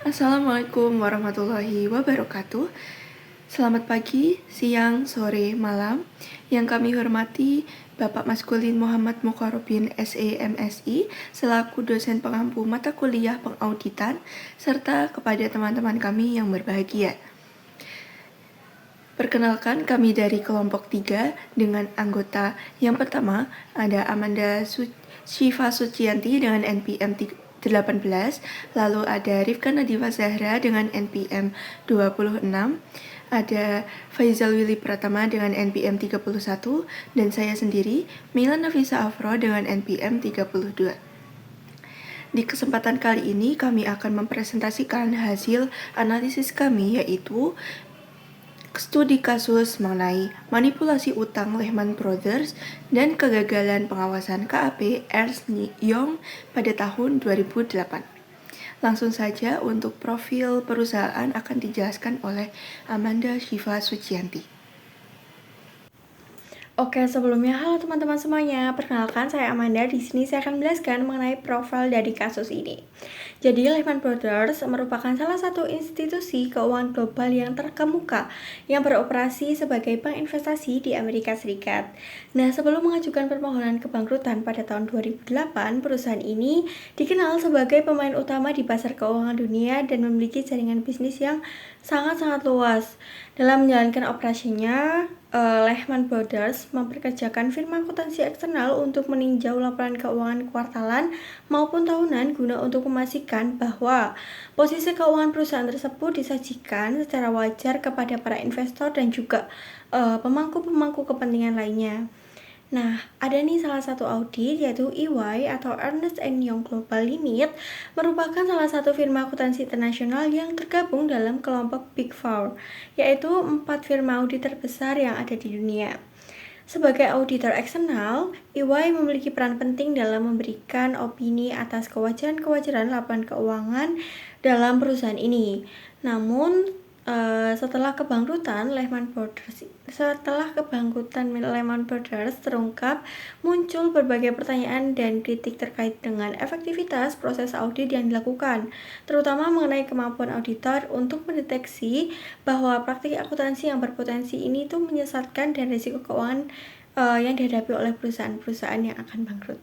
Assalamualaikum warahmatullahi wabarakatuh. Selamat pagi, siang, sore, malam. Yang kami hormati Bapak Maskulin Muhammad Mukharobin SEMSI selaku dosen pengampu mata kuliah pengauditan, serta kepada teman-teman kami yang berbahagia. Perkenalkan, kami dari kelompok 3 dengan anggota yang pertama ada Amanda Syifa Suciyanti dengan NPM 18, lalu ada Rifka Nadifa Zahra dengan NPM 26, ada Faizal Willy Pratama dengan NPM 31, dan saya sendiri, Mila Nafisa Afro dengan NPM 32. Di kesempatan kali ini kami akan mempresentasikan hasil analisis kami, yaitu studi kasus mengenai manipulasi utang Lehman Brothers dan kegagalan pengawasan KAP Ernst Young pada tahun 2008. Langsung saja untuk profil perusahaan akan dijelaskan oleh Amanda Syifa Suciyanti. Oke, sebelumnya halo teman-teman semuanya. Perkenalkan, saya Amanda. Di sini saya akan menjelaskan mengenai profil dari kasus ini. Jadi, Lehman Brothers merupakan salah satu institusi keuangan global yang terkemuka yang beroperasi sebagai bank investasi di Amerika Serikat. Nah, sebelum mengajukan permohonan kebangkrutan pada tahun 2008, perusahaan ini dikenal sebagai pemain utama di pasar keuangan dunia dan memiliki jaringan bisnis yang sangat-sangat luas. Dalam menjalankan operasinya, Lehman Brothers memperkerjakan firma akuntansi eksternal untuk meninjau laporan keuangan kuartalan maupun tahunan guna untuk memastikan bahwa posisi keuangan perusahaan tersebut disajikan secara wajar kepada para investor dan juga pemangku-pemangku kepentingan lainnya. Nah, ada nih salah satu audit, yaitu EY atau Ernst Young Global Limit, merupakan salah satu firma akuntansi internasional yang tergabung dalam kelompok Big Four, yaitu 4 firma audit terbesar yang ada di dunia. Sebagai auditor eksternal, EY memiliki peran penting dalam memberikan opini atas kewajaran-kewajaran laporan keuangan dalam perusahaan ini. Namun, setelah kebangkrutan Lehman Brothers terungkap, muncul berbagai pertanyaan dan kritik terkait dengan efektivitas proses audit yang dilakukan, terutama mengenai kemampuan auditor untuk mendeteksi bahwa praktik akuntansi yang berpotensi ini tuh menyesatkan dan risiko keuangan yang dihadapi oleh perusahaan-perusahaan yang akan bangkrut.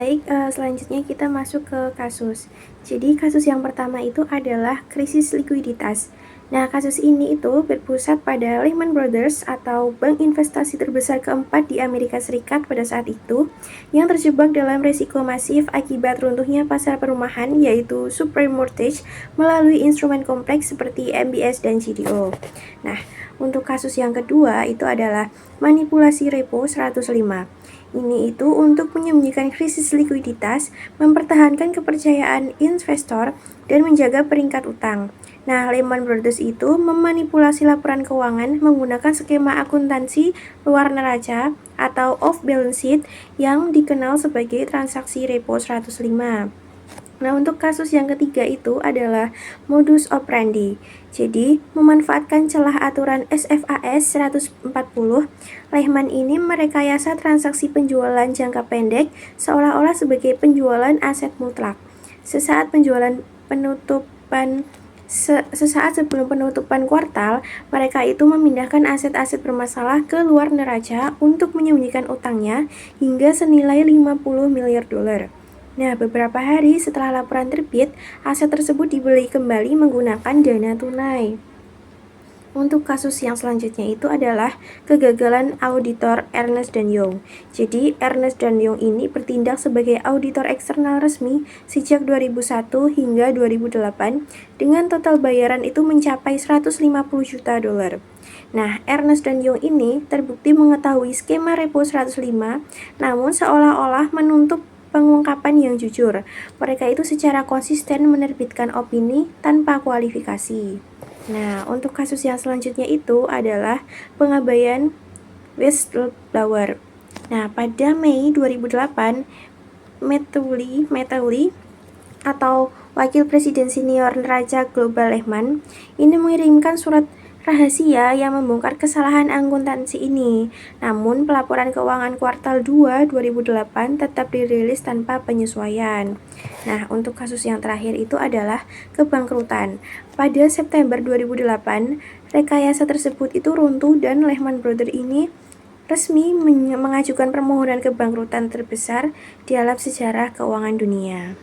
Baik, selanjutnya kita masuk ke kasus. Jadi kasus yang pertama itu adalah krisis likuiditas. Nah, kasus ini itu berpusat pada Lehman Brothers atau bank investasi terbesar keempat di Amerika Serikat pada saat itu, yang terjebak dalam resiko masif akibat runtuhnya pasar perumahan, yaitu subprime mortgage, melalui instrumen kompleks seperti MBS dan GDO. Nah, untuk kasus yang kedua itu adalah manipulasi repo 105. Ini itu untuk menyembunyikan krisis likuiditas, mempertahankan kepercayaan investor, dan menjaga peringkat utang. Nah, Lehman Brothers itu memanipulasi laporan keuangan menggunakan skema akuntansi luar neraca atau off balance sheet yang dikenal sebagai transaksi repo 105. Nah, untuk kasus yang ketiga itu adalah modus operandi. Jadi, memanfaatkan celah aturan SFAS 140, Lehman ini merekayasa transaksi penjualan jangka pendek seolah-olah sebagai penjualan aset mutlak. Sesaat sebelum penutupan kuartal, mereka itu memindahkan aset-aset bermasalah ke luar neraca untuk menyembunyikan utangnya hingga senilai 50 miliar dolar. Nah, beberapa hari setelah laporan terbit, aset tersebut dibeli kembali menggunakan dana tunai. Untuk kasus yang selanjutnya itu adalah kegagalan auditor Ernst Young. Jadi, Ernst Young ini bertindak sebagai auditor eksternal resmi sejak 2001 hingga 2008 dengan total bayaran itu mencapai 150 juta dolar. Nah, Ernst Young ini terbukti mengetahui skema repo 105, namun seolah-olah menuntut pengungkapan yang jujur. Mereka itu secara konsisten menerbitkan opini tanpa kualifikasi. Nah, untuk kasus yang selanjutnya itu adalah pengabaian whistleblower. Nah, pada Mei 2008, Metuli atau Wakil Presiden Senior Neraca Global Lehman ini mengirimkan surat rahasia yang membongkar kesalahan akuntansi ini. Namun, pelaporan keuangan kuartal 2 2008 tetap dirilis tanpa penyesuaian. Nah, untuk kasus yang terakhir itu adalah kebangkrutan. Pada September 2008, rekayasa tersebut itu runtuh dan Lehman Brothers ini resmi mengajukan permohonan kebangkrutan terbesar di dalam sejarah keuangan dunia.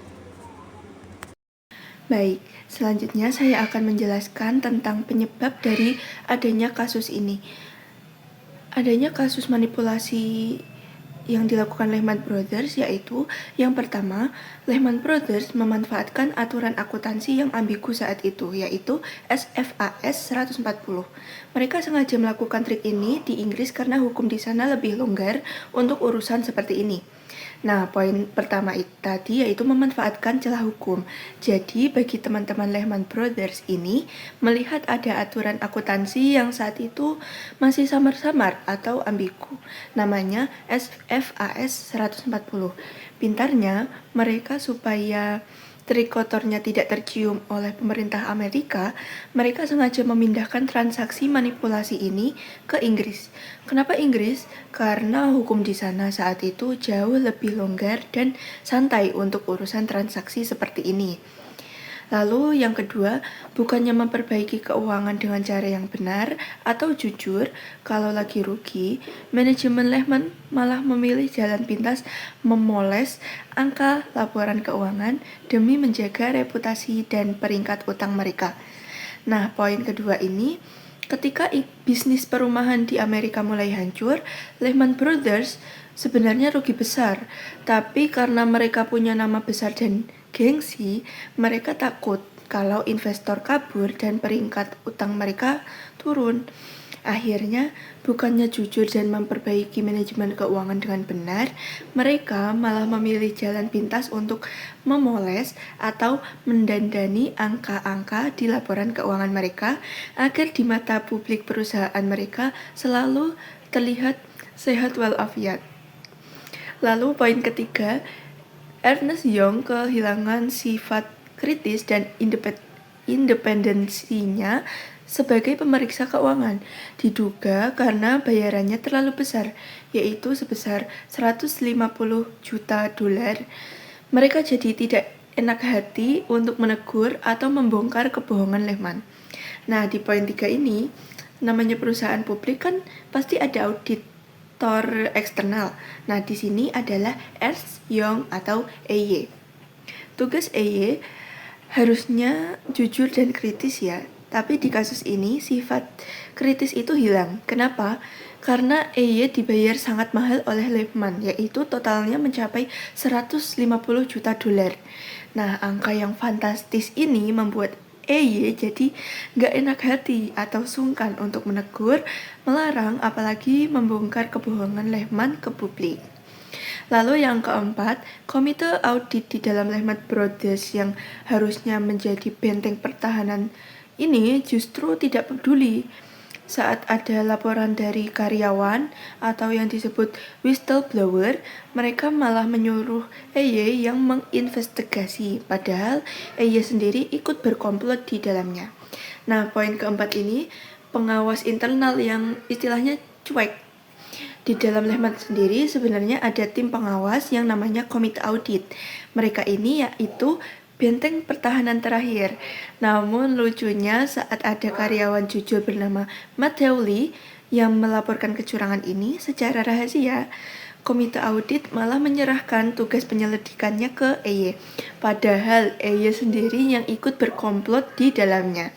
Baik, selanjutnya saya akan menjelaskan tentang penyebab dari adanya kasus ini. Adanya kasus manipulasi yang dilakukan Lehman Brothers yaitu yang pertama, Lehman Brothers memanfaatkan aturan akuntansi yang ambigu saat itu, yaitu SFAS 140. Mereka sengaja melakukan trik ini di Inggris karena hukum di sana lebih longgar untuk urusan seperti ini. Nah, poin pertama tadi yaitu memanfaatkan celah hukum. Jadi, bagi teman-teman Lehman Brothers ini, melihat ada aturan akuntansi yang saat itu masih samar-samar atau ambigu, namanya SFAS 140. Pintarnya, mereka supaya trik kotornya tidak tercium oleh pemerintah Amerika, mereka sengaja memindahkan transaksi manipulasi ini ke Inggris. Kenapa Inggris? Karena hukum di sana saat itu jauh lebih longgar dan santai untuk urusan transaksi seperti ini. Lalu yang kedua, bukannya memperbaiki keuangan dengan cara yang benar atau jujur, kalau lagi rugi, manajemen Lehman malah memilih jalan pintas memoles angka laporan keuangan demi menjaga reputasi dan peringkat utang mereka. Nah, poin kedua ini, ketika bisnis perumahan di Amerika mulai hancur, Lehman Brothers sebenarnya rugi besar, tapi karena mereka punya nama besar dan gengsi, mereka takut kalau investor kabur dan peringkat utang mereka turun. Akhirnya, bukannya jujur dan memperbaiki manajemen keuangan dengan benar, mereka malah memilih jalan pintas untuk memoles atau mendandani angka-angka di laporan keuangan mereka agar di mata publik perusahaan mereka selalu terlihat sehat walafiat. Lalu poin ketiga, Ernst Young kehilangan sifat kritis dan independensinya sebagai pemeriksa keuangan, diduga karena bayarannya terlalu besar, yaitu sebesar 150 juta dolar. Mereka jadi tidak enak hati untuk menegur atau membongkar kebohongan Lehman. Nah, di poin 3 ini, namanya perusahaan publik kan pasti ada auditor eksternal. Nah, di sini adalah Ernst Young atau EY. Tugas EY harusnya jujur dan kritis ya, tapi di kasus ini sifat kritis itu hilang. Kenapa? Karena EY dibayar sangat mahal oleh Lehman, yaitu totalnya mencapai 150 juta dolar. Nah, angka yang fantastis ini membuat EY jadi gak enak hati atau sungkan untuk menegur, melarang, apalagi membongkar kebohongan Lehman ke publik. Lalu yang keempat, komite audit di dalam Lehman Brothers yang harusnya menjadi benteng pertahanan ini justru tidak peduli saat ada laporan dari karyawan atau yang disebut whistleblower, mereka malah menyuruh EY yang menginvestigasi, padahal EY sendiri ikut berkomplot di dalamnya. Nah, poin keempat ini, pengawas internal yang istilahnya cuek. Di dalam Lehman sendiri sebenarnya ada tim pengawas yang namanya komite audit. Mereka ini yaitu benteng pertahanan terakhir. Namun lucunya saat ada karyawan jujur bernama Matt Hawley yang melaporkan kecurangan ini secara rahasia, komite audit malah menyerahkan tugas penyelidikannya ke EY. Padahal EY sendiri yang ikut berkomplot di dalamnya.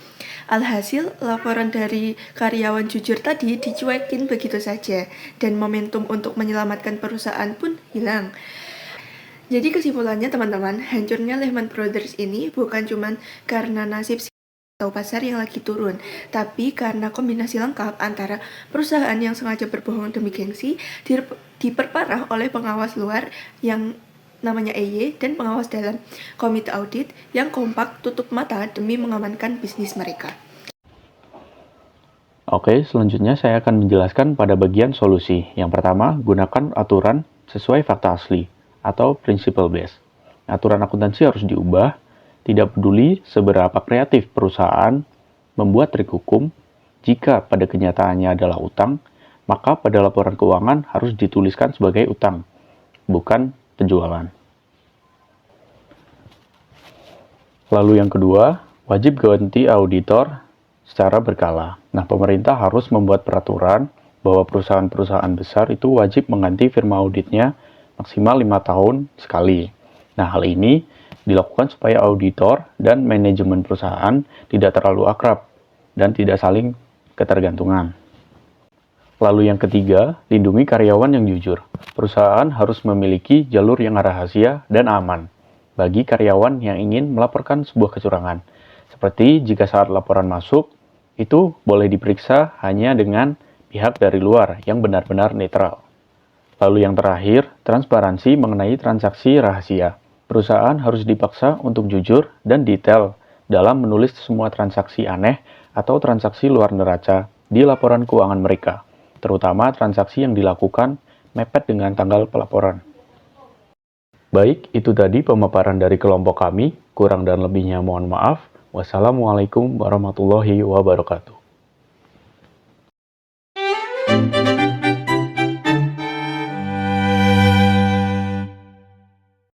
Alhasil, laporan dari karyawan jujur tadi dicuekin begitu saja, dan momentum untuk menyelamatkan perusahaan pun hilang. Jadi kesimpulannya teman-teman, hancurnya Lehman Brothers ini bukan cuma karena nasib atau pasar yang lagi turun, tapi karena kombinasi lengkap antara perusahaan yang sengaja berbohong demi gengsi, diperparah oleh pengawas luar yang namanya EY dan pengawas dalam komite audit yang kompak tutup mata demi mengamankan bisnis mereka. Oke, selanjutnya saya akan menjelaskan pada bagian solusi. Yang pertama, gunakan aturan sesuai fakta asli atau principle based. Aturan akuntansi harus diubah, tidak peduli seberapa kreatif perusahaan membuat trik hukum, jika pada kenyataannya adalah utang, maka pada laporan keuangan harus dituliskan sebagai utang, bukan penjualan. Lalu yang kedua, wajib ganti auditor secara berkala. Nah, pemerintah harus membuat peraturan bahwa perusahaan-perusahaan besar itu wajib mengganti firma auditnya maksimal 5 tahun sekali. Nah, hal ini dilakukan supaya auditor dan manajemen perusahaan tidak terlalu akrab dan tidak saling ketergantungan. Lalu yang ketiga, lindungi karyawan yang jujur. Perusahaan harus memiliki jalur yang rahasia dan aman bagi karyawan yang ingin melaporkan sebuah kecurangan. Seperti jika saat laporan masuk, itu boleh diperiksa hanya dengan pihak dari luar yang benar-benar netral. Lalu yang terakhir, transparansi mengenai transaksi rahasia. Perusahaan harus dipaksa untuk jujur dan detail dalam menulis semua transaksi aneh atau transaksi luar neraca di laporan keuangan mereka, terutama transaksi yang dilakukan mepet dengan tanggal pelaporan. Baik, itu tadi pemaparan dari kelompok kami. Kurang dan lebihnya mohon maaf. Wassalamualaikum warahmatullahi wabarakatuh.